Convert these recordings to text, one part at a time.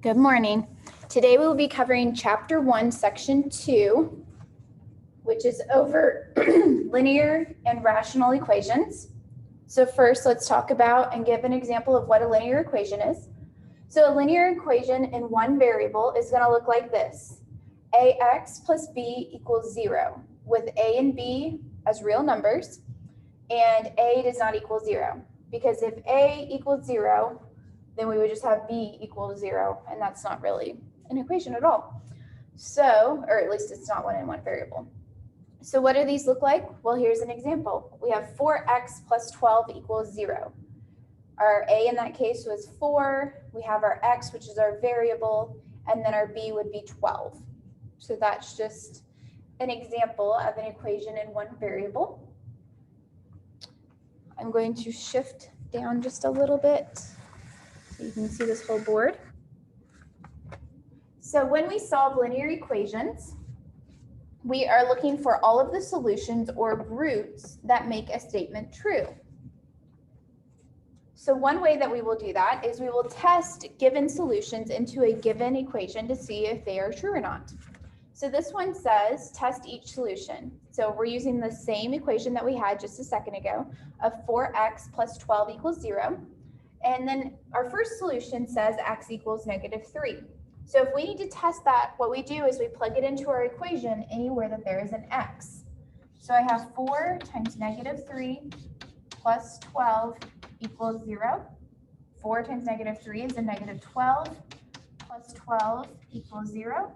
Good morning. Today we will be covering Chapter 1, Section 2, which is over linear and rational equations. So first, let's talk about and give an example of what a linear equation is. So a linear equation in one variable is going to look like this. ax plus b equals 0, with a and b as real numbers, and a does not equal 0. Because if a equals 0, then we would just have b equal to 0, and that's not really an equation at all. So, or at least it's not one in one variable. So what do these look like? Well, here's an example. We have 4x plus 12 equals 0. Our a in that case was 4. We have our x, which is our variable, and then our b would be 12. So that's just an example of an equation in one variable. I'm going to shift down just a little bit so you can see this whole board. So when we solve linear equations, we are looking for all of the solutions or roots that make a statement true. So one way that we will do that is we will test given solutions into a given equation to see if they are true or not. So this one says test each solution. So we're using the same equation that we had just a second ago of 4x plus 12 equals 0. And then our first solution says x equals -3. So if we need to test that, what we do is we plug it into our equation anywhere that there is an x. So I have 4 times -3 plus 12 equals 0. 4 times -3 is a -12 plus 12 equals 0.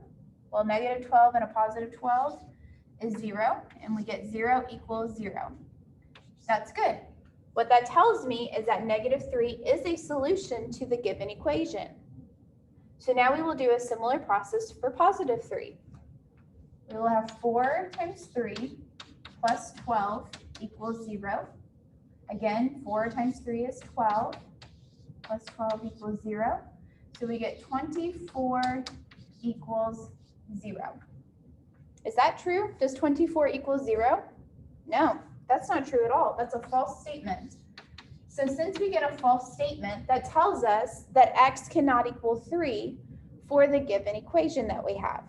Well, -12 and a +12 is 0, and we get 0 equals 0. That's good. What that tells me is that -3 is a solution to the given equation. So now we will do a similar process for +3. We will have 4 times 3 plus 12 equals 0. Again, 4 times 3 is 12, plus 12 equals 0. So we get 24 equals 0. Is that true? Does 24 equal 0? No, that's not true at all. That's a false statement. So since we get a false statement, that tells us that x cannot equal 3 for the given equation that we have.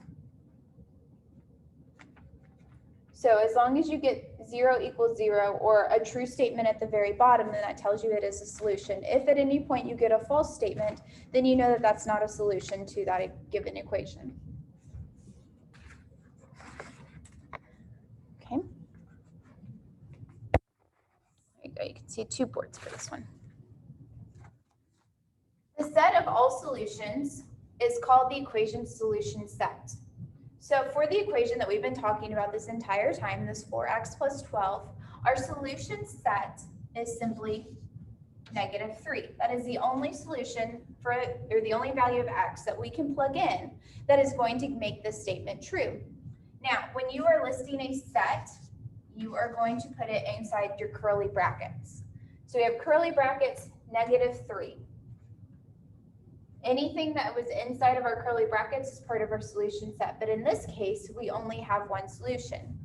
So as long as you get 0 equals 0 or a true statement at the very bottom, then that tells you it is a solution. If at any point you get a false statement, then you know that that's not a solution to that given equation. Okay. There you go. You can see 2 boards for this one. The set of all solutions is called the equation solution set. So for the equation that we've been talking about this entire time, this 4x plus 12, our solution set is simply -3. That is the only solution for, or the only value of x that we can plug in that is going to make this statement true. Now, when you are listing a set, you are going to put it inside your curly brackets. So we have curly brackets, -3. Anything that was inside of our curly brackets is part of our solution set, but in this case, we only have one solution.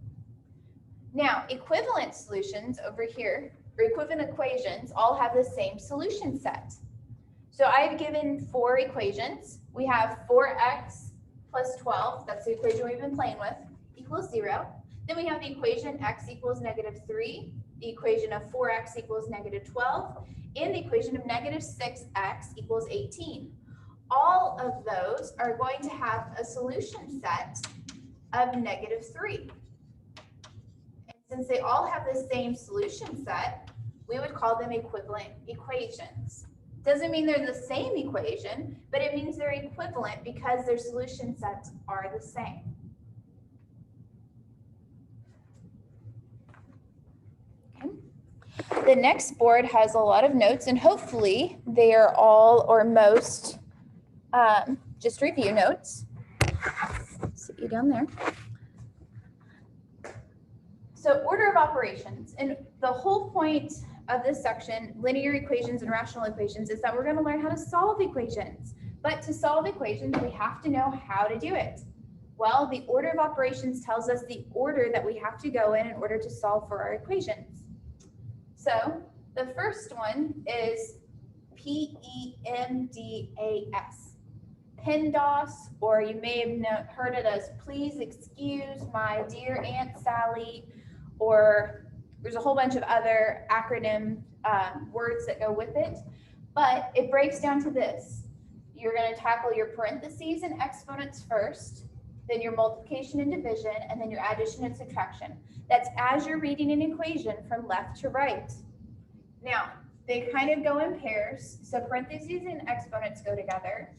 Now, equivalent solutions over here, or equivalent equations, all have the same solution set. So I've given 4 equations. We have 4x plus 12, that's the equation we've been playing with, equals 0. Then we have the equation x equals -3, the equation of 4x equals -12, and the equation of -6x equals 18. All of those are going to have a solution set of -3. And since they all have the same solution set, we would call them equivalent equations. Doesn't mean they're the same equation, but it means they're equivalent because their solution sets are the same. Okay. The next board has a lot of notes, and hopefully they are all or most just review notes. Sit you down there. So order of operations, and the whole point of this section, linear equations and rational equations, is that we're going to learn how to solve equations. But to solve equations, we have to know how to do it. Well, the order of operations tells us the order that we have to go in order to solve for our equations. So the first one is PEMDAS. PINDOS, or you may have heard it as please excuse my dear Aunt Sally, or there's a whole bunch of other acronym words that go with it. But it breaks down to this. You're going to tackle your parentheses and exponents first, then your multiplication and division, and then your addition and subtraction. That's as you're reading an equation from left to right. Now, they kind of go in pairs. So parentheses and exponents go together.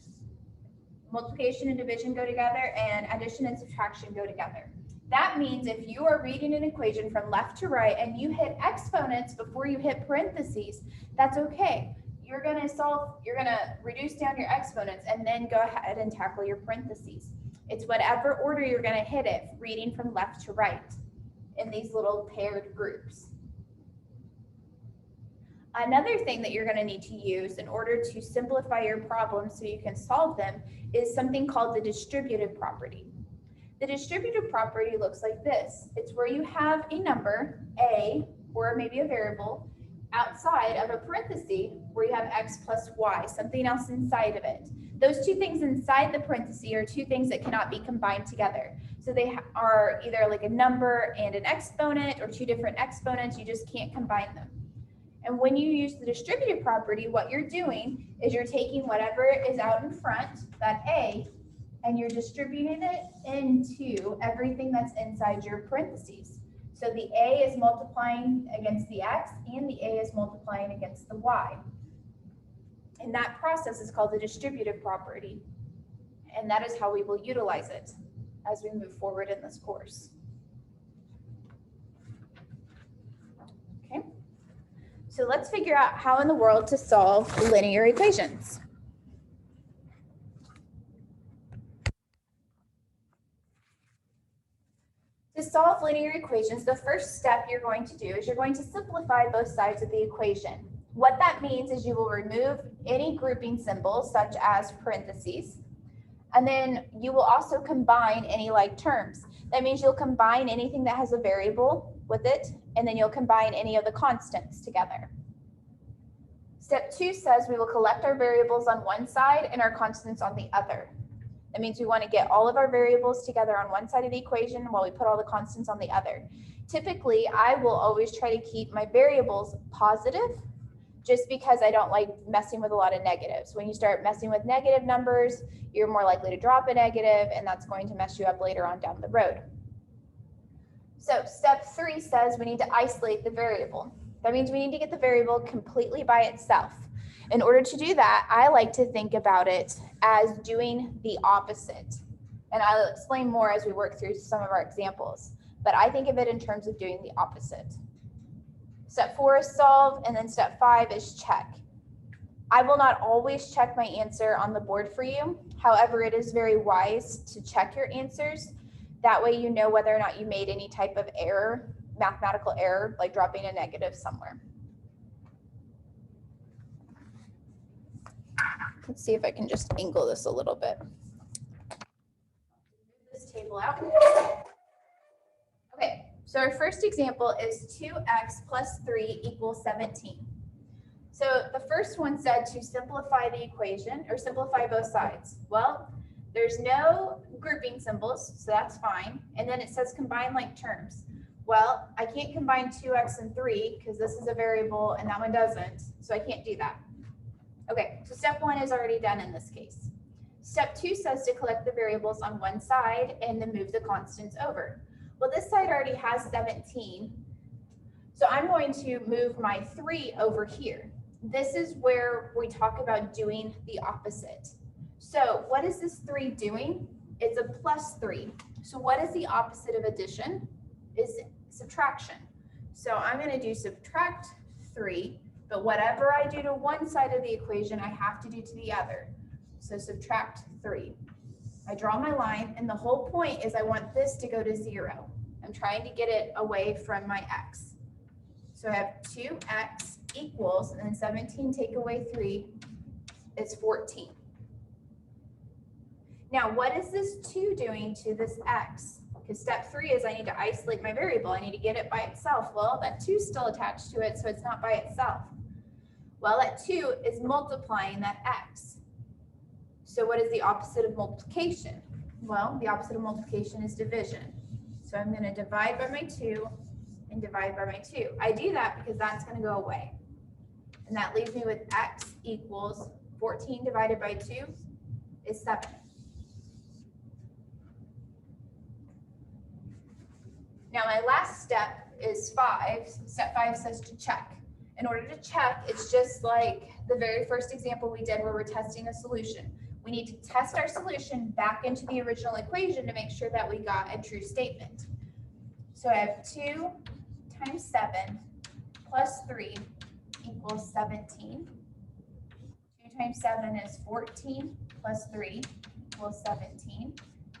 Multiplication and division go together, and addition and subtraction go together. That means if you are reading an equation from left to right and you hit exponents before you hit parentheses, that's okay. You're going to reduce down your exponents and then go ahead and tackle your parentheses. It's whatever order you're going to hit it, reading from left to right in these little paired groups. Another thing that you're going to need to use in order to simplify your problems so you can solve them is something called the distributive property. The distributive property looks like this. It's where you have a number, A, or maybe a variable, outside of a parenthesis where you have x plus y, something else inside of it. Those two things inside the parenthesis are two things that cannot be combined together. So they are either like a number and an exponent or two different exponents. You just can't combine them. And when you use the distributive property, what you're doing is you're taking whatever is out in front, that A, and you're distributing it into everything that's inside your parentheses. So the A is multiplying against the X and the A is multiplying against the Y. And that process is called the distributive property. And that is how we will utilize it as we move forward in this course. Okay. So let's figure out how in the world to solve linear equations. To solve linear equations, the first step you're going to do is you're going to simplify both sides of the equation. What that means is you will remove any grouping symbols such as parentheses, and then you will also combine any like terms. That means you'll combine anything that has a variable with it, and then you'll combine any of the constants together. Step 2 says we will collect our variables on one side and our constants on the other. That means we want to get all of our variables together on one side of the equation while we put all the constants on the other. Typically, I will always try to keep my variables positive just because I don't like messing with a lot of negatives. When you start messing with negative numbers, you're more likely to drop a negative, and that's going to mess you up later on down the road. So step 3 says we need to isolate the variable. That means we need to get the variable completely by itself. In order to do that, I like to think about it as doing the opposite. And I'll explain more as we work through some of our examples. But I think of it in terms of doing the opposite. Step 4 is solve, and then step 5 is check. I will not always check my answer on the board for you. However, it is very wise to check your answers. That way you know whether or not you made any type of error, mathematical error, like dropping a negative somewhere. Let's see if I can just angle this a little bit. Move this table out. Okay, so our first example is 2x plus 3 equals 17. So the first one said to simplify the equation, or simplify both sides. Well, there's no grouping symbols, so that's fine. And then it says combine like terms. Well, I can't combine 2x and 3 because this is a variable and that one doesn't, so I can't do that. Okay, so step 1 is already done in this case. Step 2 says to collect the variables on one side and then move the constants over. Well, this side already has 17, so I'm going to move my 3 over here. This is where we talk about doing the opposite. So what is this 3 doing? It's a plus 3. So what is the opposite of addition? Is subtraction. So I'm going to do subtract 3. But whatever I do to one side of the equation, I have to do to the other. So subtract 3. I draw my line, and the whole point is I want this to go to 0. I'm trying to get it away from my x. So I have 2x equals, and then 17 take away 3 is 14. Now, what is this 2 doing to this x? Because step 3 is I need to isolate my variable. I need to get it by itself. Well, that 2 is still attached to it, so it's not by itself. Well, that 2 is multiplying that x. So what is the opposite of multiplication? Well, the opposite of multiplication is division. So I'm going to divide by my 2 and divide by my 2. I do that because that's going to go away. And that leaves me with x equals 14 divided by 2 is 7. Now my last step is 5. Step 5 says to check. In order to check, it's just like the very first example we did where we're testing a solution. We need to test our solution back into the original equation to make sure that we got a true statement. So I have 2 times 7 plus 3 equals 17. 2 times 7 is 14 plus 3 equals 17.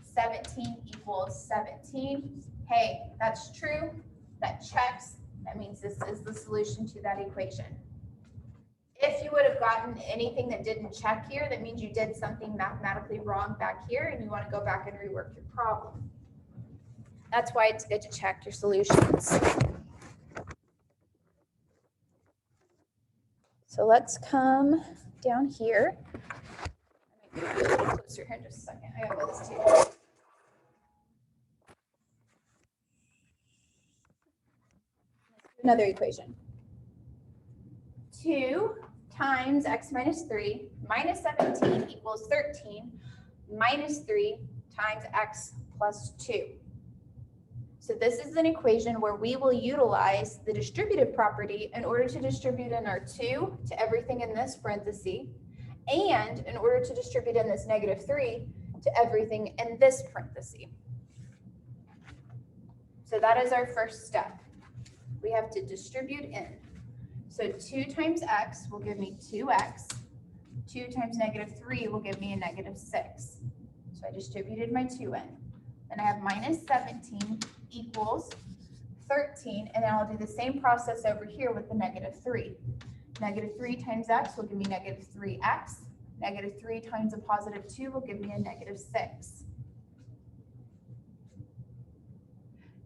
17 equals 17. Hey, that's true. That checks. That means this is the solution to that equation. If you would have gotten anything that didn't check here, that means you did something mathematically wrong back here and you want to go back and rework your problem. That's why it's good to check your solutions. So let's come down here. I might be a little closer here in just a second. I gotta move this table. Another equation. 2 times x minus 3 minus 17 equals 13 minus 3 times x plus 2. So this is an equation where we will utilize the distributive property in order to distribute in our 2 to everything in this parenthesis, and in order to distribute in this negative 3 to everything in this parenthesis. So that is our first step. We have to distribute in. So 2 times x will give me 2x. 2 times negative 3 will give me a negative 6. So I distributed my 2 in. Then I have minus 17 equals 13, and then I'll do the same process over here with the negative 3. Negative 3 times x will give me negative 3x. Negative 3 times a positive 2 will give me a negative 6.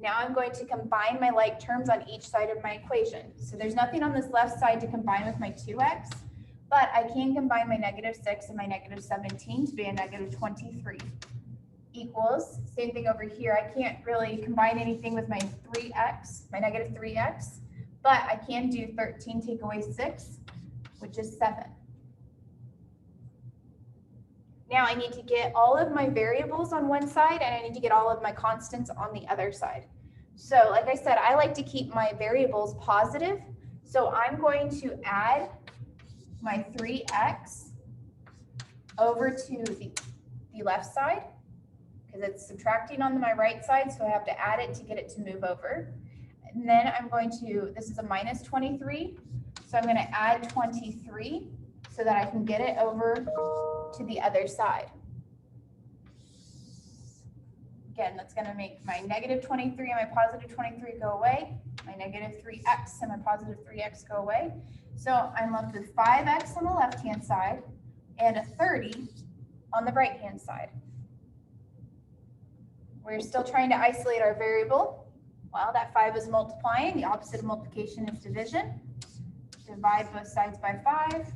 Now I'm going to combine my like terms on each side of my equation. So there's nothing on this left side to combine with my 2x, but I can combine my negative 6 and my negative 17 to be a negative 23. Equals, same thing over here. I can't really combine anything with my 3x, my negative 3x, but I can do 13 take away 6, which is 7. Now I need to get all of my variables on one side and I need to get all of my constants on the other side. So like I said, I like to keep my variables positive. So I'm going to add my 3x over to the left side because it's subtracting on my right side. So I have to add it to get it to move over. And then I'm going to, this is a minus 23. So I'm going to add 23 so that I can get it over to the other side. Again, that's going to make my negative 23 and my positive 23 go away, my negative 3x and my positive 3x go away. So I'm left with 5x on the left-hand side and a 30 on the right-hand side. We're still trying to isolate our variable. Well, that 5 is multiplying. The opposite of multiplication is division. Divide both sides by 5.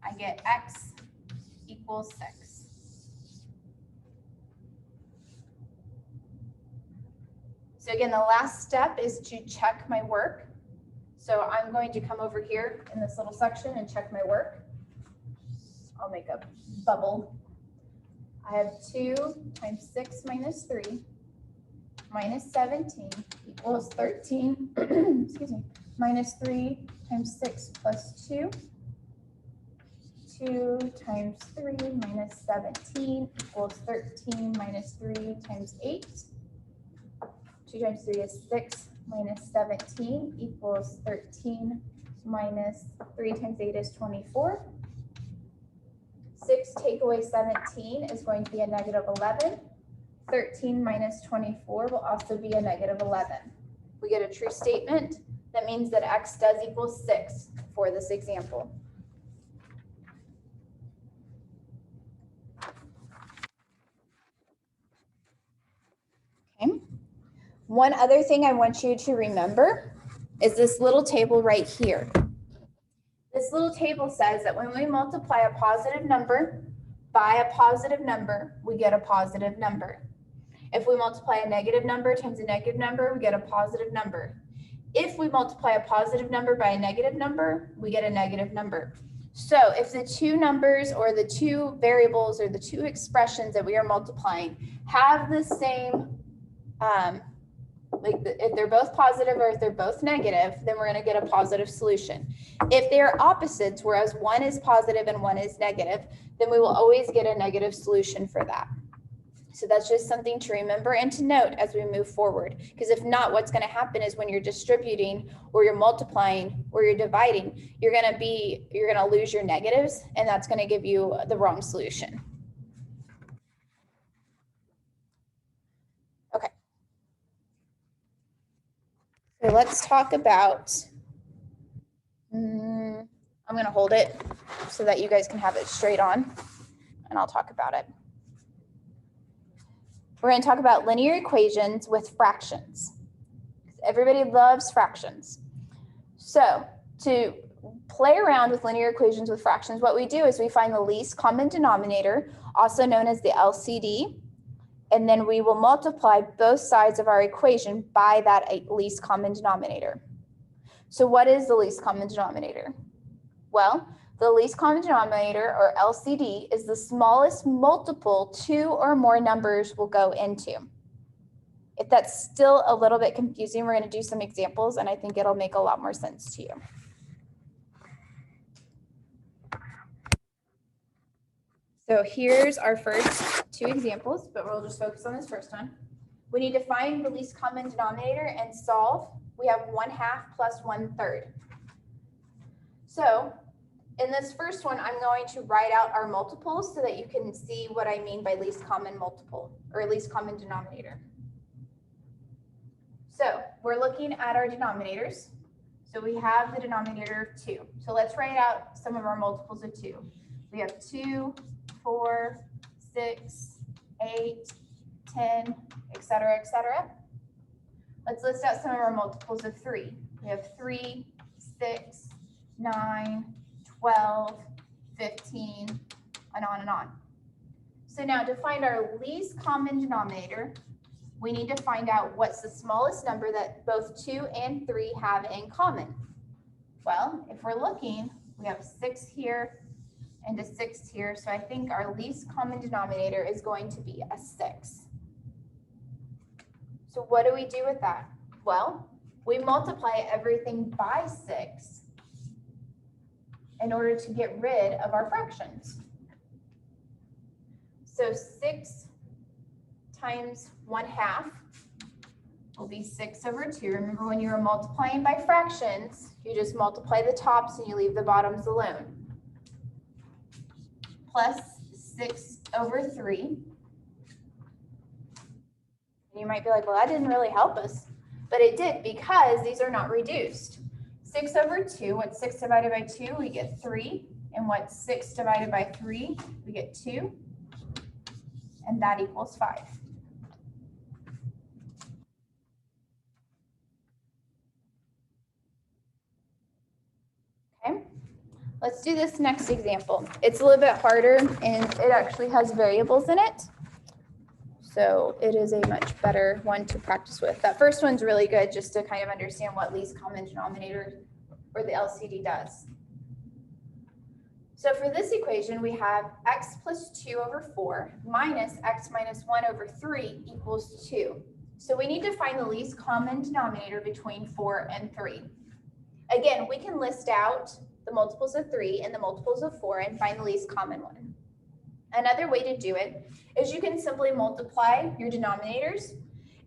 I get x equals 6. So again, the last step is to check my work. So I'm going to come over here in this little section and check my work. I'll make a bubble. I have 2 times 6 minus 3 minus 17 equals 13, excuse me, minus 3 times 6 plus 2. 2 times 3 minus 17 equals 13 minus 3 times 8. 2 times 3 is 6 minus 17 equals 13 minus 3 times 8 is 24. 6 take away 17 is going to be a negative 11. 13 minus 24 will also be a negative 11. We get a true statement. That means that x does equal 6 for this example. Okay. One other thing I want you to remember is this little table right here. This little table says that when we multiply a positive number by a positive number, we get a positive number. If we multiply a negative number times a negative number, we get a positive number. If we multiply a positive number by a negative number, we get a negative number. So if the two numbers or the two variables or the two expressions that we are multiplying have the same, if they're both positive or if they're both negative, then we're going to get a positive solution. If they are opposites, whereas one is positive and one is negative, then we will always get a negative solution for that. So that's just something to remember and to note as we move forward. Because if not, what's going to happen is when you're distributing or you're multiplying or you're dividing, you're going to lose your negatives, and that's going to give you the wrong solution. Okay. So let's talk about, I'm going to hold it so that you guys can have it straight on, and I'll talk about it. We're going to talk about linear equations with fractions. Everybody loves fractions. So to play around with linear equations with fractions, what we do is we find the least common denominator, also known as the LCD, and then we will multiply both sides of our equation by that least common denominator. So what is the least common denominator? Well, the least common denominator, or LCD, is the smallest multiple two or more numbers will go into. If that's still a little bit confusing, we're going to do some examples, and I think it'll make a lot more sense to you. So here's our first two examples, but we'll just focus on this first one. We need to find the least common denominator and solve. We have 1/2 plus 1/3. So in this first one, I'm going to write out our multiples so that you can see what I mean by least common multiple or least common denominator. So we're looking at our denominators. So we have the denominator of 2. So let's write out some of our multiples of 2. We have 2, 4, 6, 8, 10, etc., etc. Let's list out some of our multiples of 3. We have 3, 6, 9, 12, 15, and on and on. So now to find our least common denominator, we need to find out what's the smallest number that both 2 and 3 have in common. Well, if we're looking, we have 6 here and a 6 here, so I think our least common denominator is going to be a 6. So what do we do with that? Well, we multiply everything by 6 in order to get rid of our fractions. So 6 times 1/2 will be 6 over 2. Remember, when you're multiplying by fractions, you just multiply the tops and you leave the bottoms alone. Plus 6 over 3. And you might be like, well, that didn't really help us. But it did, because these are not reduced. 6 over 2, what's 6 divided by 2? We get 3. And what's 6 divided by 3? We get 2. And that equals 5. Okay, let's do this next example. It's a little bit harder, and it actually has variables in it. So it is a much better one to practice with. That first one's really good just to kind of understand what least common denominator or the LCD does. So for this equation, we have x plus 2 over 4 minus x minus 1 over 3 equals 2. So we need to find the least common denominator between 4 and 3. Again, we can list out the multiples of 3 and the multiples of 4 and find the least common one. Another way to do it is you can simply multiply your denominators,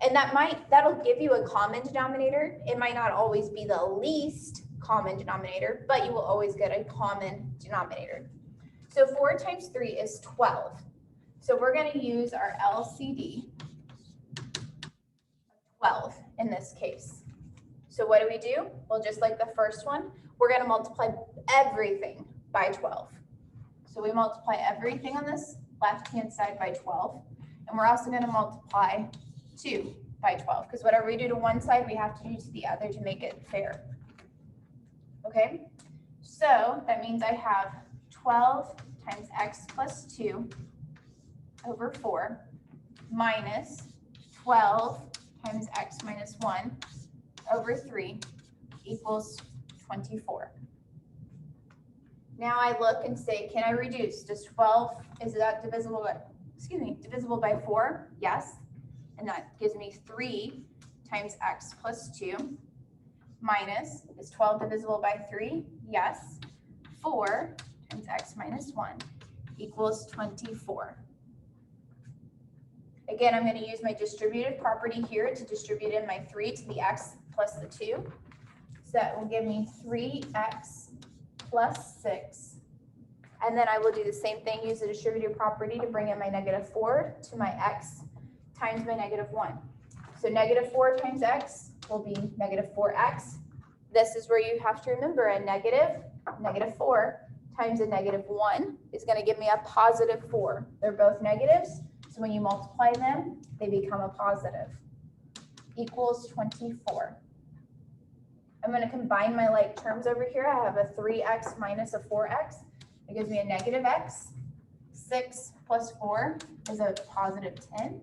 and that'll give you a common denominator. It might not always be the least common denominator, but you will always get a common denominator. So 4 times 3 is 12. So we're going to use our LCD of 12 in this case. So what do? Well, just like the first one, we're going to multiply everything by 12. So we multiply everything on this left-hand side by 12. And we're also going to multiply 2 by 12, because whatever we do to one side, we have to do to the other to make it fair. Okay, so that means I have 12 times x plus 2 over 4 minus 12 times x minus 1 over 3 equals 24. Now I look and say, can I reduce? Does 12, is that divisible by, divisible by 4? Yes. And that gives me 3 times x plus 2 minus, is 12 divisible by 3? Yes. 4 times x minus 1 equals 24. Again, I'm going to use my distributive property here to distribute in my 3 to the x plus the 2. So that will give me 3x plus 6. And then I will do the same thing, use the distributive property to bring in my negative 4 to my x times my negative 1. So negative 4 times x will be negative 4x. This is where you have to remember a negative 4 times a negative 1 is going to give me a positive 4. They're both negatives, so when you multiply them, they become a positive. Equals 24. I'm going to combine my like terms over here. I have a 3x minus a 4x. It gives me a negative x. 6 plus 4 is a positive 10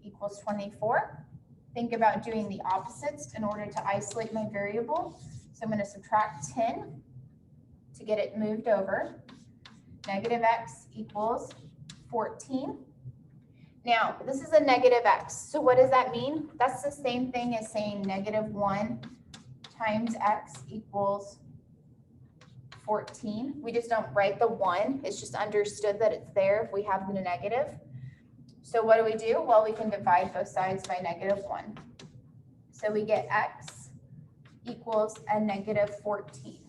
equals 24. Think about doing the opposites in order to isolate my variable. So I'm going to subtract 10 to get it moved over. Negative x equals 14. Now, this is a negative x. So what does that mean? That's the same thing as saying negative 1 times x equals 14. We just don't write the 1. It's just understood that it's there if we have the negative. So what do? Well, we can divide both sides by negative 1. So we get x equals a negative 14.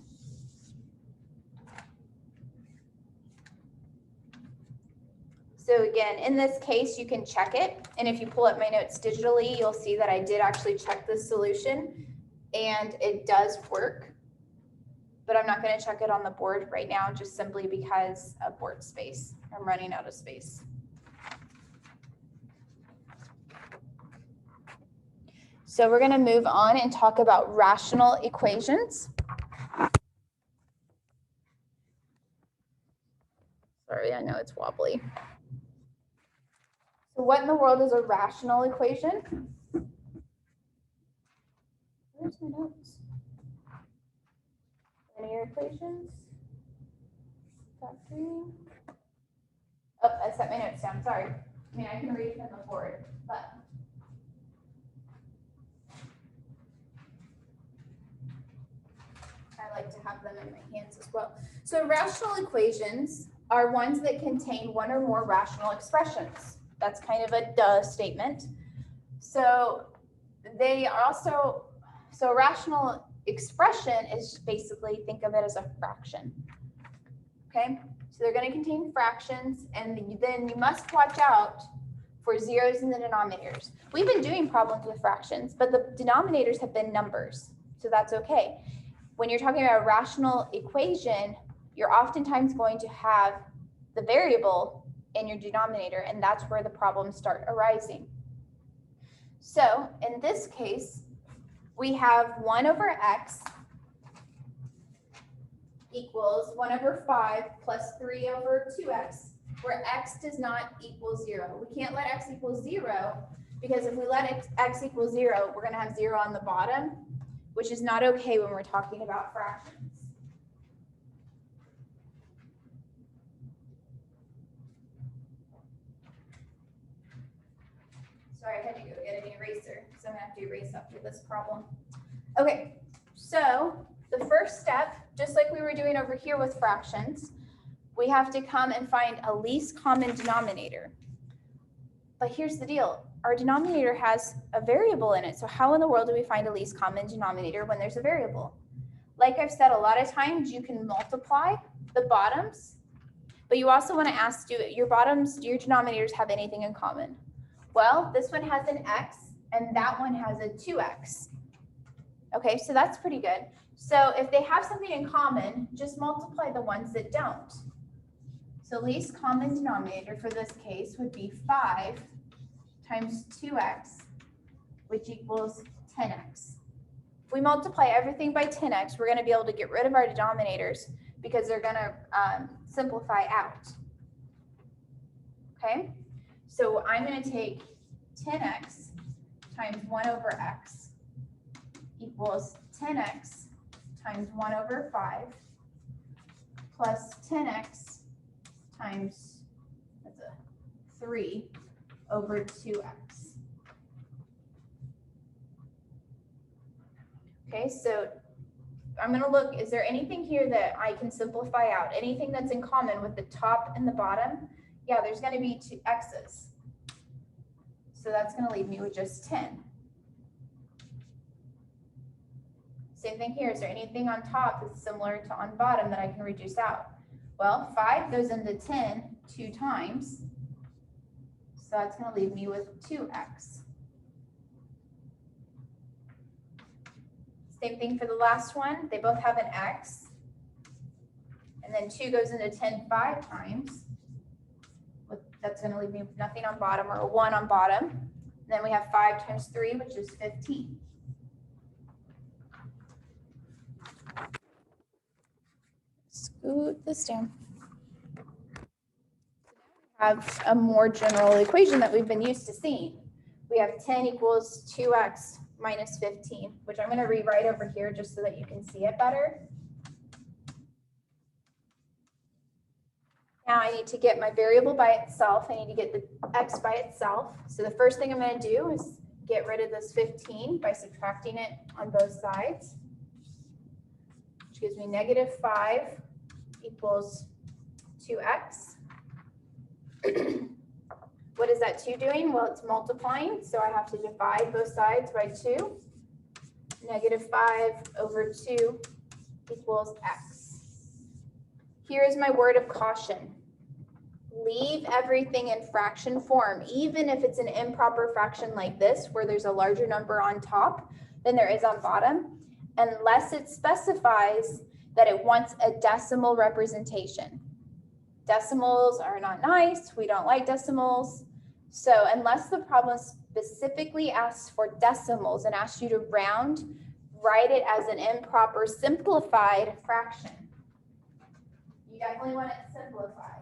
So again, in this case, you can check it. And if you pull up my notes digitally, you'll see that I did actually check the solution and it does work. But I'm not going to check it on the board right now, just simply because of board space. I'm running out of space. So we're going to move on and talk about rational equations. Sorry, I know it's wobbly. So what in the world is a rational equation? Where's my notes? Linear equations? Factoring? Oh, I set my notes down, sorry. I mean, I can read from the board, but. I like to have them in my hands as well. So rational equations are ones that contain one or more rational expressions. That's kind of a duh statement. So they are also, so a rational expression is basically, think of it as a fraction. Okay, so they're going to contain fractions, and then you must watch out for zeros in the denominators. We've been doing problems with fractions, but the denominators have been numbers, so that's okay. When you're talking about a rational equation, you're oftentimes going to have the variable in your denominator, and that's where the problems start arising. So in this case, we have 1 over x equals 1 over 5 plus 3 over 2x, where x does not equal 0. We can't let x equal 0, because if we let x equal 0, we're going to have 0 on the bottom, which is not okay when we're talking about fractions. Sorry, I had to go get an eraser, so I'm going to have to erase after this problem. Okay, so the first step, just like we were doing over here with fractions, we have to come and find a least common denominator. But here's the deal. Our denominator has a variable in it. So how in the world do we find a least common denominator when there's a variable? Like I've said, a lot of times you can multiply the bottoms, but you also want to ask, do your denominators have anything in common? Well, this one has an x and that one has a 2x. Okay, so that's pretty good. So if they have something in common, just multiply the ones that don't. So least common denominator for this case would be 5 times 2x, which equals 10x. If we multiply everything by 10x, we're going to be able to get rid of our denominators because they're going to simplify out. Okay, so I'm going to take 10x times 1 over x equals 10x times 1 over 5 plus 10x times 3 over 2x. Okay, so I'm going to look, is there anything here that I can simplify out? Anything that's in common with the top and the bottom? Yeah, there's going to be 2 x's. So that's going to leave me with just 10. Same thing here. Is there anything on top that's similar to on bottom that I can reduce out? Well, 5 goes into 10 2 times. So that's going to leave me with 2x. Same thing for the last one. They both have an x. And then 2 goes into 10 5 times. That's going to leave me with nothing on bottom or a 1 on bottom. And then we have 5 times 3, which is 15. Scoot this down. Have a more general equation that we've been used to seeing. We have 10 equals 2x minus 15, which I'm going to rewrite over here just so that you can see it better. Now I need to get my variable by itself. I need to get the x by itself. So the first thing I'm going to do is get rid of this 15 by subtracting it on both sides, which gives me negative 5 equals 2x. What is that 2 doing? Well, it's multiplying, so I have to divide both sides by 2. Negative 5 over 2 equals x. Here is my word of caution. Leave everything in fraction form, even if it's an improper fraction like this, where there's a larger number on top than there is on bottom, unless it specifies that it wants a decimal representation. Decimals are not nice. We don't like decimals. So unless the problem specifically asks for decimals and asks you to round, write it as an improper simplified fraction. You definitely want it simplified.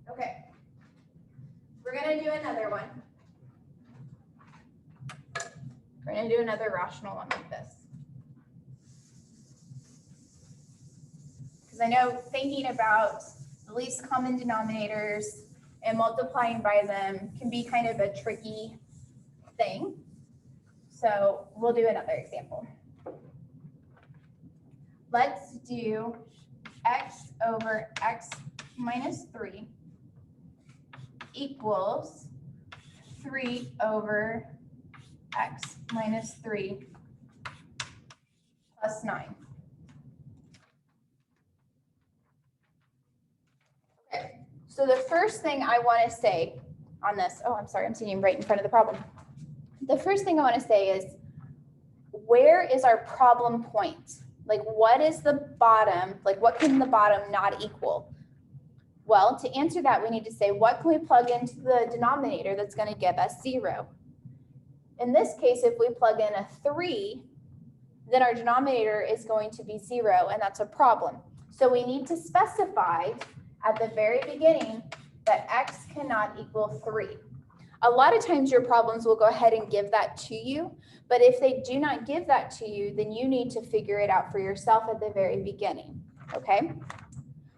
Okay, we're going to do another one. We're going to do another rational one like this. Because I know thinking about the least common denominators and multiplying by them can be kind of a tricky thing. So we'll do another example. Let's do x over x minus 3 equals 3 over x minus 3 plus 9. Okay, so the first thing I want to say on this, oh, I'm sorry, I'm sitting right in front of the problem. The first thing I want to say is, where is our problem point? Like, what is the bottom? Like, what can the bottom not equal? Well, to answer that, we need to say, what can we plug into the denominator that's going to give us 0? In this case, if we plug in a 3, then our denominator is going to be 0, and that's a problem. So we need to specify at the very beginning that x cannot equal 3. A lot of times your problems will go ahead and give that to you, but if they do not give that to you, then you need to figure it out for yourself at the very beginning, okay?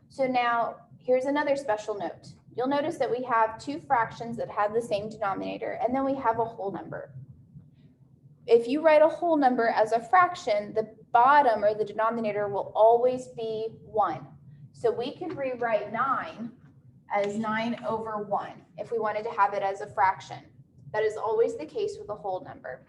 So now, here's another special note. You'll notice that we have 2 fractions that have the same denominator, and then we have a whole number. If you write a whole number as a fraction, the bottom or the denominator will always be 1. So we could rewrite 9 as 9 over 1 if we wanted to have it as a fraction. That is always the case with a whole number.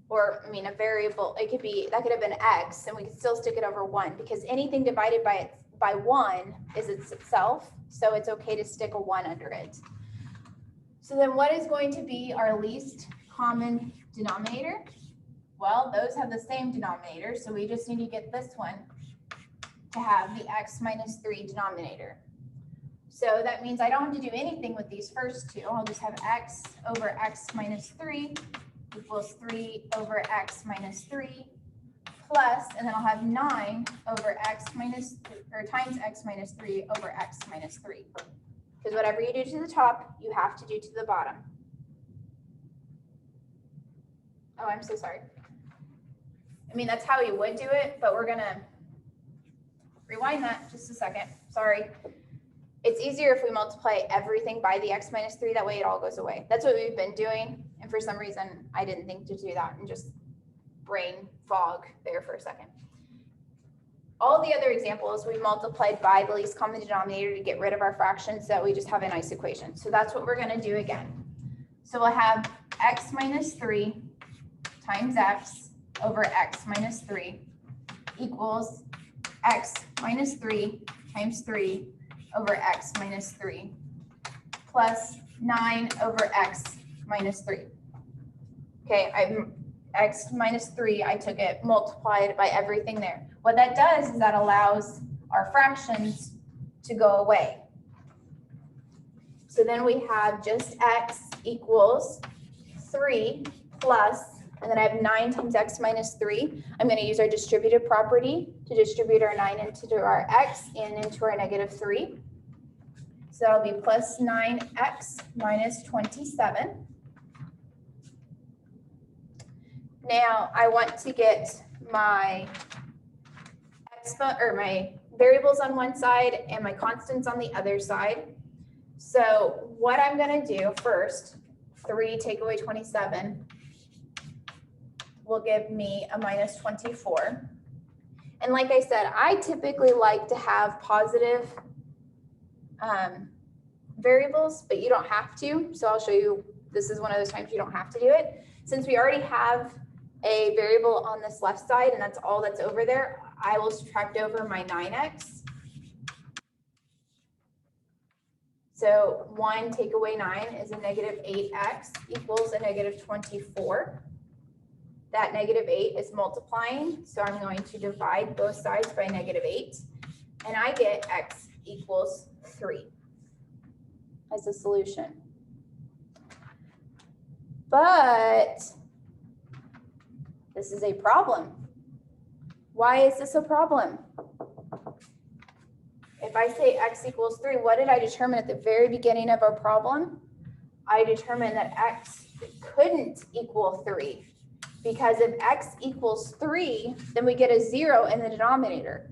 Or, I mean, a variable, it could be, that could have been x, and we could still stick it over 1, because anything divided by 1 is itself, so it's okay to stick a 1 under it. So then what is going to be our least common denominator? Well, those have the same denominator, so we just need to get this one to have the x minus 3 denominator. So that means I don't have to do anything with these first two. I'll just have x over x minus 3 equals 3 over x minus 3 plus, and then I'll have 9 over x minus, or times x minus 3 over x minus 3. Because whatever you do to the top, you have to do to the bottom. Oh, I'm so sorry. I mean, that's how you would do it, but we're gonna rewind that just a second. Sorry. It's easier if we multiply everything by the x minus 3, that way it all goes away. That's what we've been doing, and for some reason, I didn't think to do that and just brain fog there for a second. All the other examples, we multiplied by the least common denominator to get rid of our fractions so that we just have a nice equation. So that's what we're gonna do again. So we'll have x minus 3 times x over x minus 3 equals x minus 3 times 3 over x minus 3 plus 9 over x minus 3. Okay, x minus 3, I took it, multiplied by everything there. What that does is that allows our fractions to go away. So then we have just x equals 3 plus, and then I have 9 times x minus 3. I'm going to use our distributive property to distribute our 9 into our x and into our negative 3. So that'll be plus 9x minus 27. Now I want to get my my variables on one side and my constants on the other side. So what I'm going to do first, 3 take away 27 will give me a minus 24. And like I said, I typically like to have positive variables, but you don't have to. So I'll show you, this is one of those times you don't have to do it. Since we already have a variable on this left side, and that's all that's over there, I will subtract over my 9x. So 1 take away 9 is a negative 8x equals a negative 24. That negative 8 is multiplying, so I'm going to divide both sides by negative 8, and I get x equals 3 as a solution. But this is a problem. Why is this a problem? If I say x equals 3, what did I determine at the very beginning of our problem? I determined that x couldn't equal 3. Because if x equals 3, then we get a 0 in the denominator.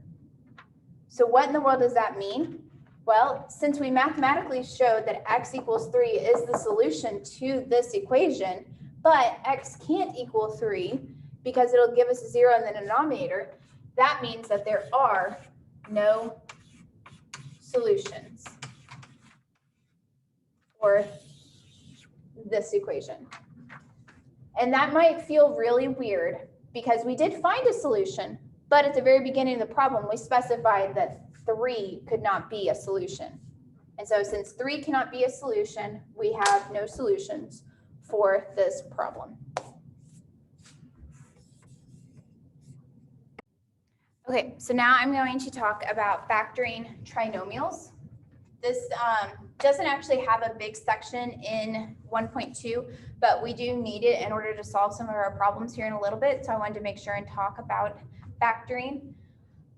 So what in the world does that mean? Well, since we mathematically showed that x equals 3 is the solution to this equation, but x can't equal 3 because it'll give us a 0 in the denominator, that means that there are no solutions for this equation. And that might feel really weird because we did find a solution, but at the very beginning of the problem, we specified that 3 could not be a solution. And so since 3 cannot be a solution, we have no solutions for this problem. Okay, so now I'm going to talk about factoring trinomials. This doesn't actually have a big section in 1.2, but we do need it in order to solve some of our problems here in a little bit. So I wanted to make sure and talk about factoring.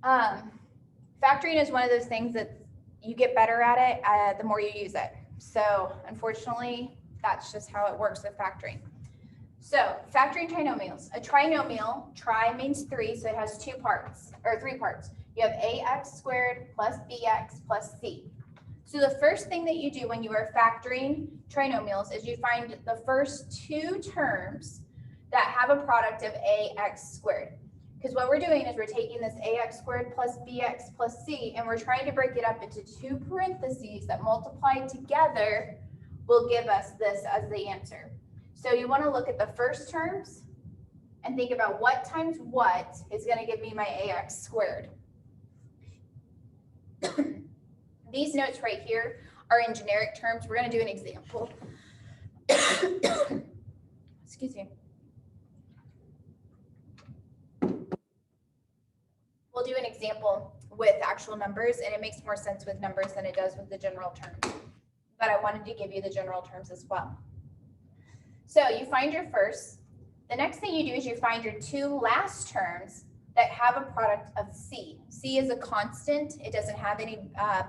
Factoring is one of those things that you get better at it the more you use it. So unfortunately, that's just how it works with factoring. So factoring trinomials. A trinomial, tri means 3, so it has 2 parts, or 3 parts. You have ax squared plus bx plus c. So the first thing that you do when you are factoring trinomials is you find the first 2 terms that have a product of ax squared. Because what we're doing is we're taking this ax squared plus bx plus c, and we're trying to break it up into 2 parentheses that multiplied together will give us this as the answer. So you want to look at the first terms and think about what times what is going to give me my ax squared. These notes right here are in generic terms. We're going to do an example. Excuse me. We'll do an example with actual numbers, and it makes more sense with numbers than it does with the general terms. But I wanted to give you the general terms as well. So you find your first, The next thing you do is you find your two last terms that have a product of C. C is a constant. It doesn't have any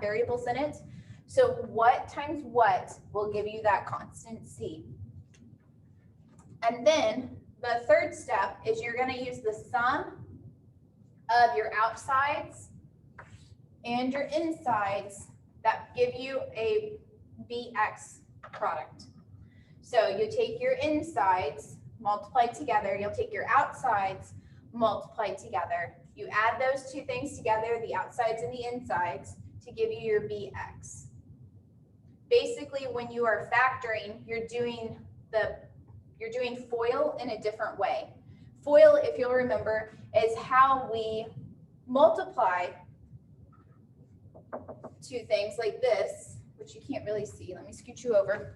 variables in it. So what times what will give you that constant C? And then the third step is you're going to use the sum of your outsides and your insides that give you a BX product. So you take your insides, multiply together, you'll take your outsides, multiply together. You add those two things together, the outsides and the insides, to give you your BX. Basically, when you are factoring, you're doing FOIL in a different way. FOIL, if you'll remember, is how we multiply two things like this, which you can't really see. Let me scoot you over.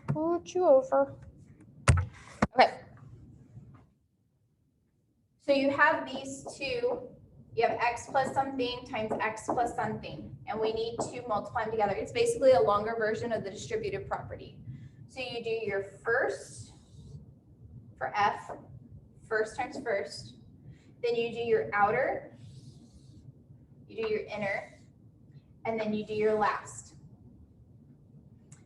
Scoot you over. Okay. So you have these two. You have x plus something times x plus something, and we need to multiply them together. It's basically a longer version of the distributive property. So you do your first for f, first times first. Then you do your outer, you do your inner, and then you do your last.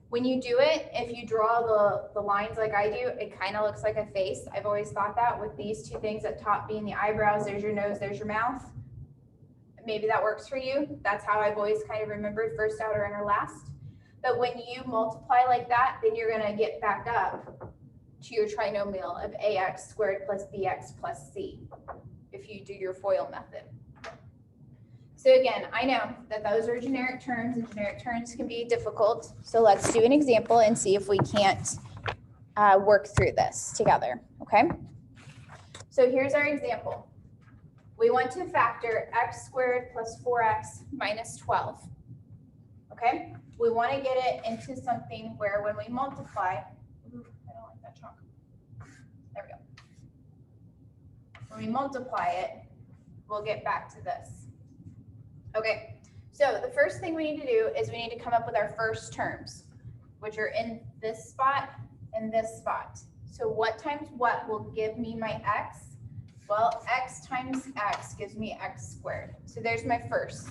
When you do it, if you draw the lines like I do, it kind of looks like a face. I've always thought that, with these two things at top being the eyebrows, there's your nose, there's your mouth. Maybe that works for you. That's how I've always kind of remembered first, outer, inner, last. But when you multiply like that, then you're going to get back up to your trinomial of ax squared plus bx plus c if you do your FOIL method. So again, I know that those are generic terms, and generic terms can be difficult. So let's do an example and see if we can't work through this together, okay? So here's our example. We want to factor x squared plus 4x minus 12, okay? We want to get it into something where when we multiply, ooh, I don't like that chalk. There we go. When we multiply it, we'll get back to this. Okay, so the first thing we need to do is we need to come up with our first terms, which are in this spot and this spot. So what times what will give me my x? Well, x times x gives me x squared. So there's my first.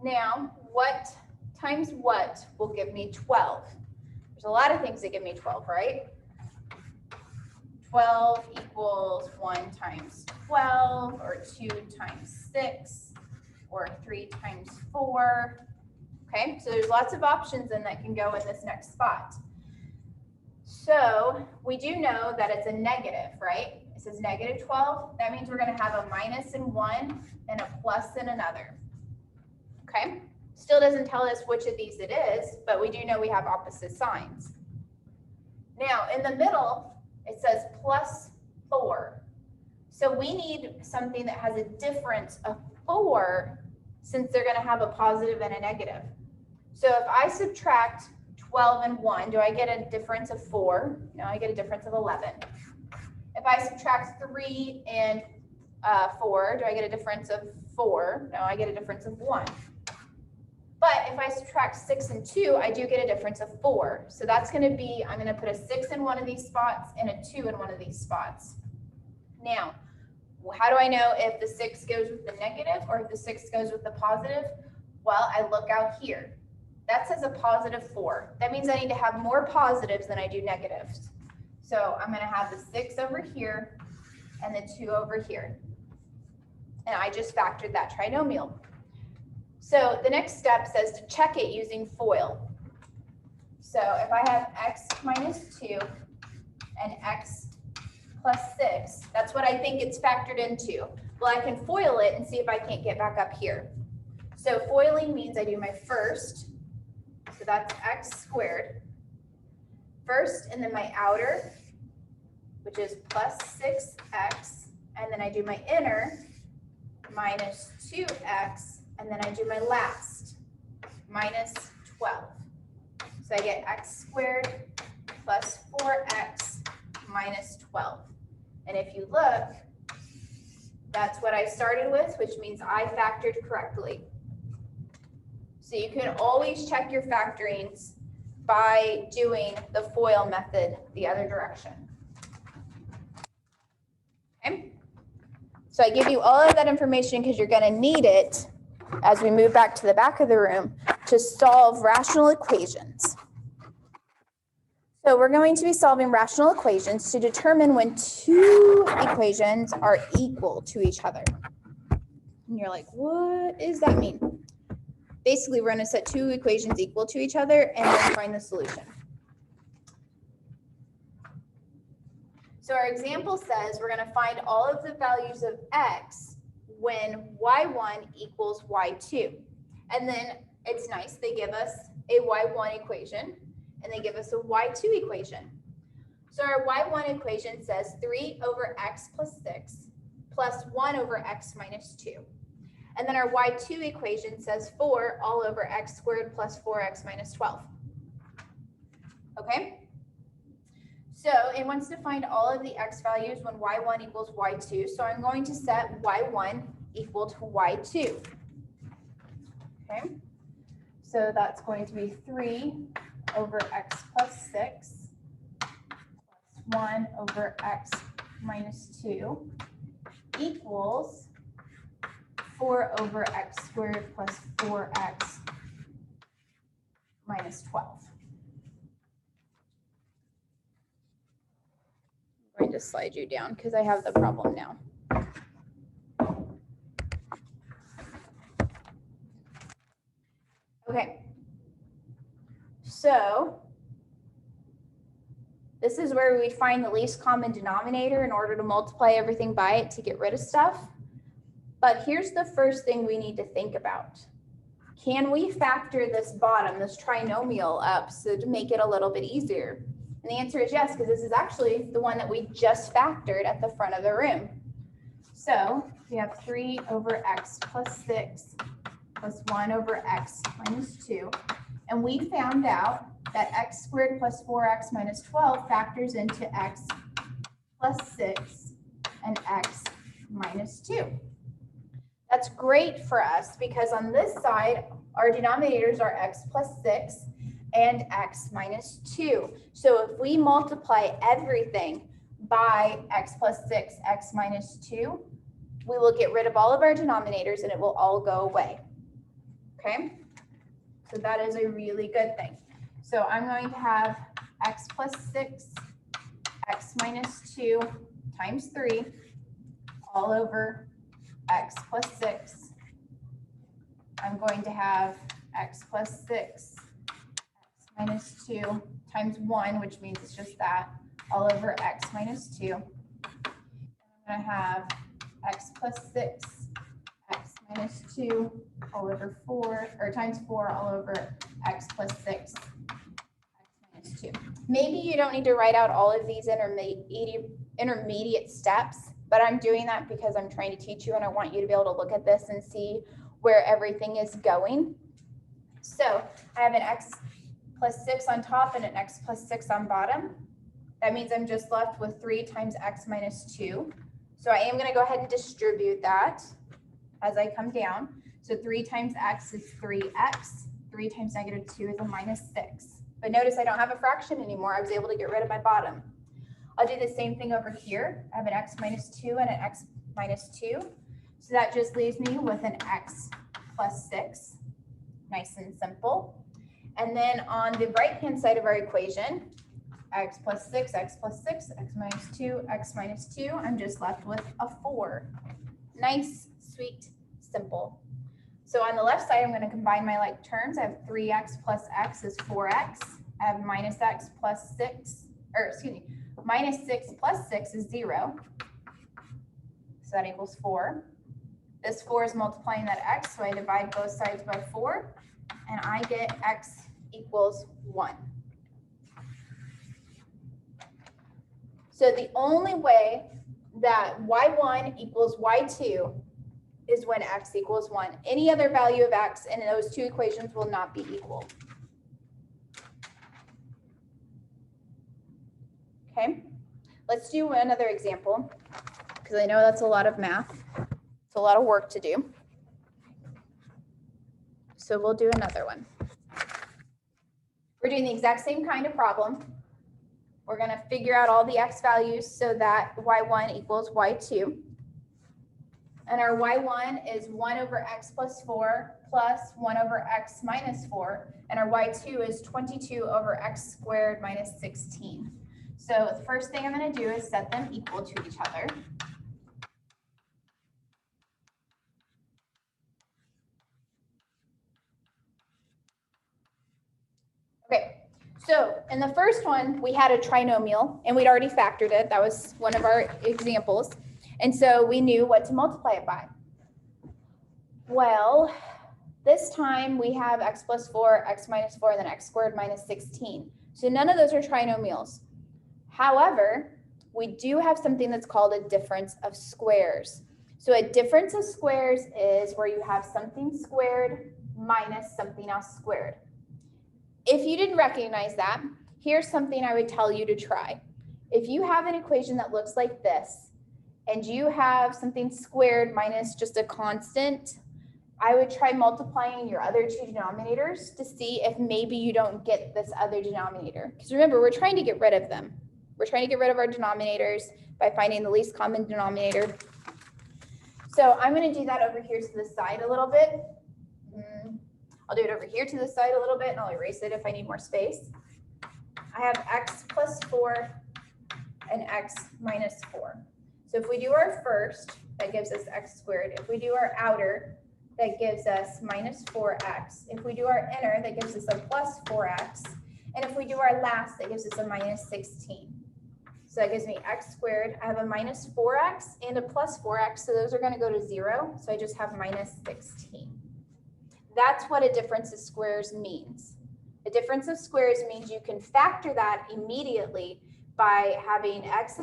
Now, what times what will give me 12? There's a lot of things that give me 12, right? 12 equals 1 times 12, or 2 times 6, or 3 times 4. Okay, so there's lots of options in that can go in this next spot. So we do know that it's a negative, right? It says negative 12. That means we're going to have a minus in one and a plus in another. Okay, still doesn't tell us which of these it is, but we do know we have opposite signs. Now, in the middle, it says plus 4. So we need something that has a difference of 4, since they're going to have a positive and a negative. So if I subtract 12 and 1, do I get a difference of 4? No, I get a difference of 11. If I subtract 3 and 4, do I get a difference of 4? No, I get a difference of 1. But if I subtract 6 and 2, I do get a difference of 4. So that's going to be, I'm going to put a 6 in one of these spots and a 2 in one of these spots. Now, how do I know if the 6 goes with the negative or if the 6 goes with the positive? Well, I look out here. That says a positive 4. That means I need to have more positives than I do negatives. So I'm going to have the 6 over here and the 2 over here. And I just factored that trinomial. So the next step says to check it using FOIL. So if I have x minus 2 and x plus 6, that's what I think it's factored into. Well, I can FOIL it and see if I can't get back up here. So FOILing means I do my first, so that's x squared, first, and then my outer, which is plus 6x, and then I do my inner, minus 2x, and then I do my last, minus 12. So I get x squared plus 4x minus 12. And if you look, that's what I started with, which means I factored correctly. So you can always check your factorings by doing the FOIL method the other direction. Okay? So I give you all of that information because you're going to need it as we move back to the back of the room to solve rational equations. So we're going to be solving rational equations to determine when two equations are equal to each other. And you're like, what does that mean? Basically, we're going to set two equations equal to each other and then find the solution. So our example says we're going to find all of the values of x when y1 equals y2. And then it's nice, they give us a y1 equation and they give us a y2 equation. So our y1 equation says 3 over x plus 6 plus 1 over x minus 2. And then our y2 equation says 4 all over x squared plus 4x minus 12. Okay? So it wants to find all of the x values when y1 equals y2. So I'm going to set y1 equal to y2. Okay? So that's going to be 3 over x plus 6 plus 1 over x minus 2 equals 4 over x squared plus 4x minus 12. I'm going to slide you down because I have the problem now. Okay. So this is where we find the least common denominator in order to multiply everything by it to get rid of stuff. But here's the first thing we need to think about. Can we factor this bottom, this trinomial up so to make it a little bit easier? And the answer is yes, because this is actually the one that we just factored at the front of the room. So we have 3 over x plus 6 plus 1 over x minus 2. And we found out that x squared plus 4x minus 12 factors into x plus 6 and x minus 2. That's great for us because on this side, our denominators are x plus 6 and x minus 2. So if we multiply everything by x plus 6, x minus 2, we will get rid of all of our denominators and it will all go away. Okay? So that is a really good thing. So I'm going to have x plus 6, x minus 2 times 3 all over x plus 6. I'm going to have x plus 6, x minus 2 times 1, which means it's just that, all over x minus 2. I'm going to have x plus 6, x minus 2 all over 4, or times 4 all over x plus 6, x minus 2. Maybe you don't need to write out all of these intermediate steps, but I'm doing that because I'm trying to teach you and I want you to be able to look at this and see where everything is going. So I have an x plus 6 on top and an x plus 6 on bottom. That means I'm just left with 3 times x minus 2. So I am going to go ahead and distribute that as I come down. So 3 times x is 3x. 3 times negative 2 is a minus 6. But notice I don't have a fraction anymore. I was able to get rid of my bottom. I'll do the same thing over here. I have an x minus 2 and an x minus 2. So that just leaves me with an x plus 6. Nice and simple. And then on the right-hand side of our equation, x plus 6, x plus 6, x minus 2, x minus 2, I'm just left with a 4. Nice, sweet, simple. So on the left side, I'm going to combine my like terms. I have 3x plus x is 4x. I have minus x plus 6, or excuse me, minus 6 plus 6 is 0. So that equals 4. This 4 is multiplying that x, so I divide both sides by 4, and I get x equals 1. So the only way that y1 equals y2 is when x equals 1. Any other value of x in those two equations will not be equal. Okay, let's do another example because I know that's a lot of math. It's a lot of work to do. So we'll do another one. We're doing the exact same kind of problem. We're going to figure out all the x values so that y1 equals y2. And our y1 is 1 over x plus 4 plus 1 over x minus 4. And our y2 is 22 over x squared minus 16. So the first thing I'm going to do is set them equal to each other. Okay, so in the first one, we had a trinomial, and we'd already factored it. That was one of our examples. And so we knew what to multiply it by. Well, this time we have x plus 4, x minus 4, and then x squared minus 16. So none of those are trinomials. However, we do have something that's called a difference of squares. So a difference of squares is where you have something squared minus something else squared. If you didn't recognize that, here's something I would tell you to try. If you have an equation that looks like this, and you have something squared minus just a constant, I would try multiplying your other two denominators to see if maybe you don't get this other denominator. Because remember, we're trying to get rid of them. We're trying to get rid of our denominators by finding the least common denominator. So I'm going to do that over here to the side a little bit. I'll do it over here to the side a little bit, and I'll erase it if I need more space. I have x plus 4 and x minus 4. So if we do our first, that gives us x squared. If we do our outer, that gives us minus 4x. If we do our inner, that gives us a plus 4x. And if we do our last, that gives us a minus 16. So that gives me x squared. I have a minus 4x and a plus 4x, so those are going to go to 0. So I just have minus 16. That's what a difference of squares means. A difference of squares means you can factor that immediately by having x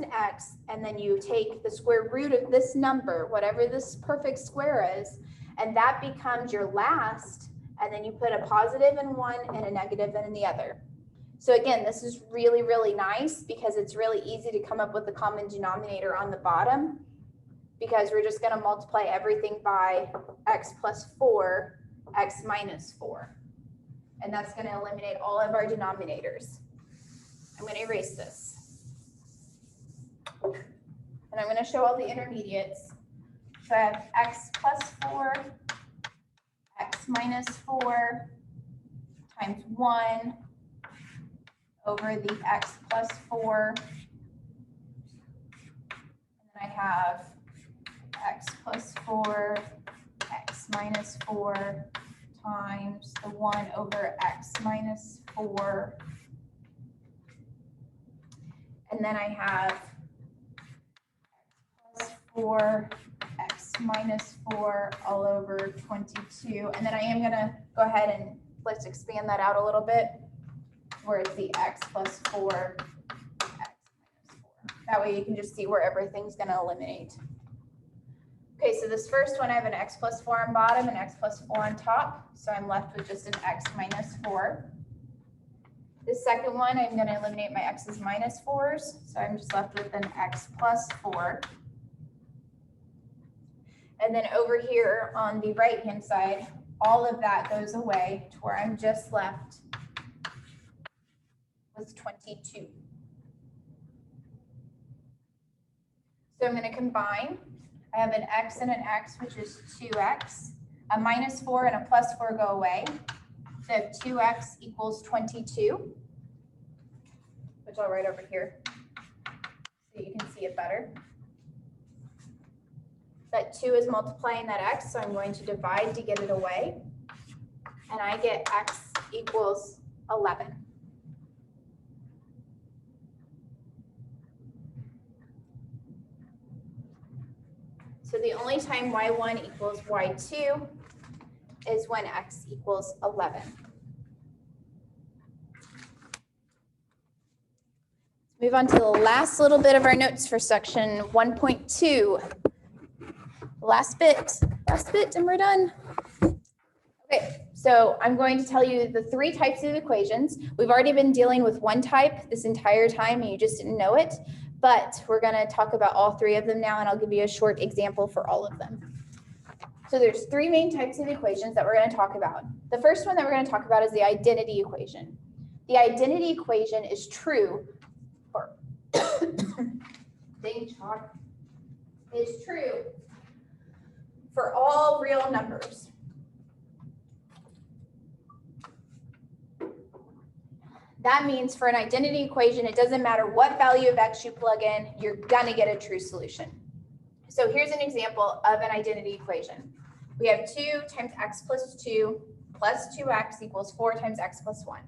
and then you take the square root of this number, whatever this perfect square is, and that becomes your last, and then you put a positive in one and a negative in the other. So again, this is really, really nice because it's really easy to come up with the common denominator on the bottom because we're just going to multiply everything by x plus 4, x minus 4. And that's going to eliminate all of our denominators. I'm going to erase this. And I'm going to show all the intermediates. So I have x plus 4, x minus 4 times 1 over the x plus 4. And then I have x plus 4, x minus 4 times the 1 over x minus 4. And then I have x plus 4, x minus 4 all over 22. And then I am going to go ahead and let's expand that out a little bit where it's the x plus 4, x minus 4. That way you can just see where everything's going to eliminate. Okay, so this first one, I have an x plus 4 on bottom and x plus 4 on top. So I'm left with just an x minus 4. The second one, I'm going to eliminate my x's minus 4s. So I'm just left with an x plus 4. And then over here on the right-hand side, all of that goes away to where I'm just left with 22. So I'm going to combine. I have an x and an x, which is 2x. A minus 4 and a plus 4 go away. So I have 2x equals 22, which I'll write over here so you can see it better. That 2 is multiplying that x, so I'm going to divide to get it away. And I get x equals 11. So the only time y1 equals y2 is when x equals 11. Let's move on to the last little bit of our notes for section 1.2. Last bit, and we're done. Okay, so I'm going to tell you the 3 types of equations. We've already been dealing with one type this entire time, and you just didn't know it. But we're going to talk about all 3 of them now, and I'll give you a short example for all of them. So there's 3 main types of equations that we're going to talk about. The first one that we're going to talk about is the identity equation. the identity equation is true for dang chalk, is true for all real numbers. That means for an identity equation, it doesn't matter what value of x you plug in, you're gonna get a true solution. So here's an example of an identity equation. We have 2 times x plus 2 plus 2x equals 4 times x plus 1.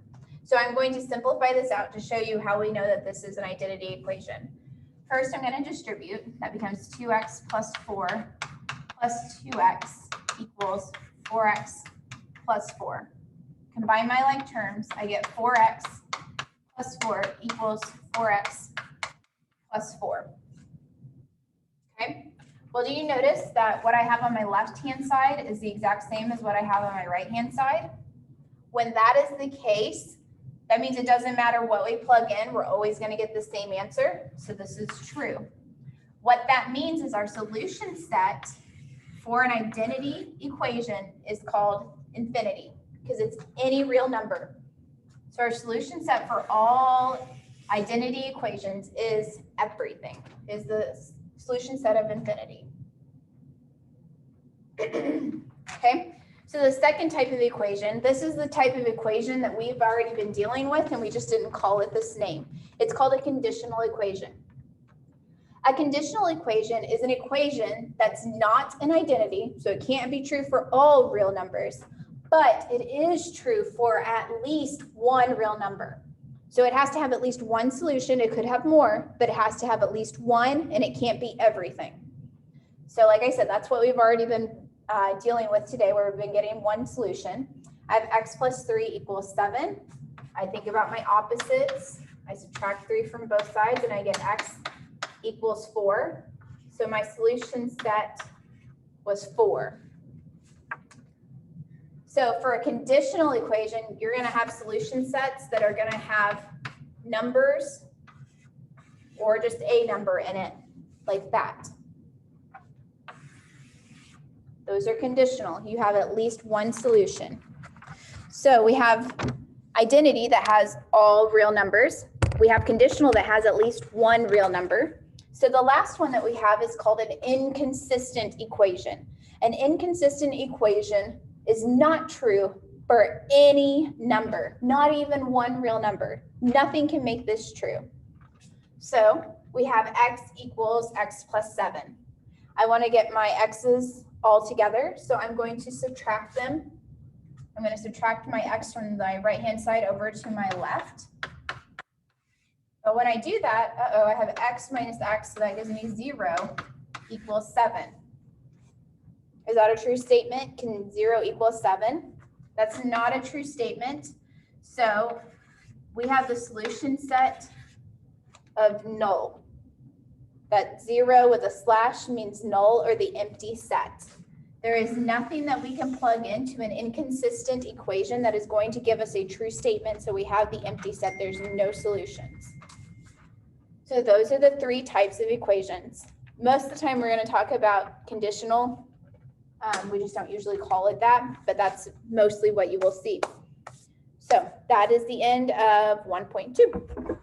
So I'm going to simplify this out to show you how we know that this is an identity equation. First, I'm going to distribute. That becomes 2x plus 4 plus 2x equals 4x plus 4. Combine my like terms, I get 4x plus 4 equals 4x plus 4. Okay? Well, do you notice that what I have on my left-hand side is the exact same as what I have on my right-hand side? When that is the case, that means it doesn't matter what we plug in, we're always going to get the same answer. So this is true. What that means is our solution set for an identity equation is called infinity because it's any real number. So our solution set for all identity equations is everything, is the solution set of infinity. Okay, so the second type of equation, this is the type of equation that we've already been dealing with and we just didn't call it this name. It's called a conditional equation. A conditional equation is an equation that's not an identity, so it can't be true for all real numbers, but it is true for at least one real number. So it has to have at least one solution. It could have more, but it has to have at least one, and it can't be everything. So like I said, that's what we've already been dealing with today, where we've been getting one solution. I have x plus 3 equals 7. I think about my opposites. I subtract 3 from both sides, and I get x equals 4. So my solution set was 4. So for a conditional equation, you're going to have solution sets that are going to have numbers or just a number in it, like that. Those are conditional. You have at least one solution. So we have identity that has all real numbers. We have conditional that has at least one real number. So the last one that we have is called an inconsistent equation. An inconsistent equation is not true for any number, not even one real number. Nothing can make this true. So we have x equals x plus 7. I want to get my x's all together, so I'm going to subtract them. I'm going to subtract my x from the right-hand side over to my left. But when I do that, I have x minus x, so that gives me 0 equals 7. Is that a true statement? Can 0 equal 7? That's not a true statement. So we have the solution set of null. That 0 with a slash means null, or the empty set. There is nothing that we can plug into an inconsistent equation that is going to give us a true statement. So we have the empty set. There's no solutions. So those are the 3 types of equations. Most of the time we're going to talk about conditional. We just don't usually call it that, but that's mostly what you will see. So that is the end of 1.2.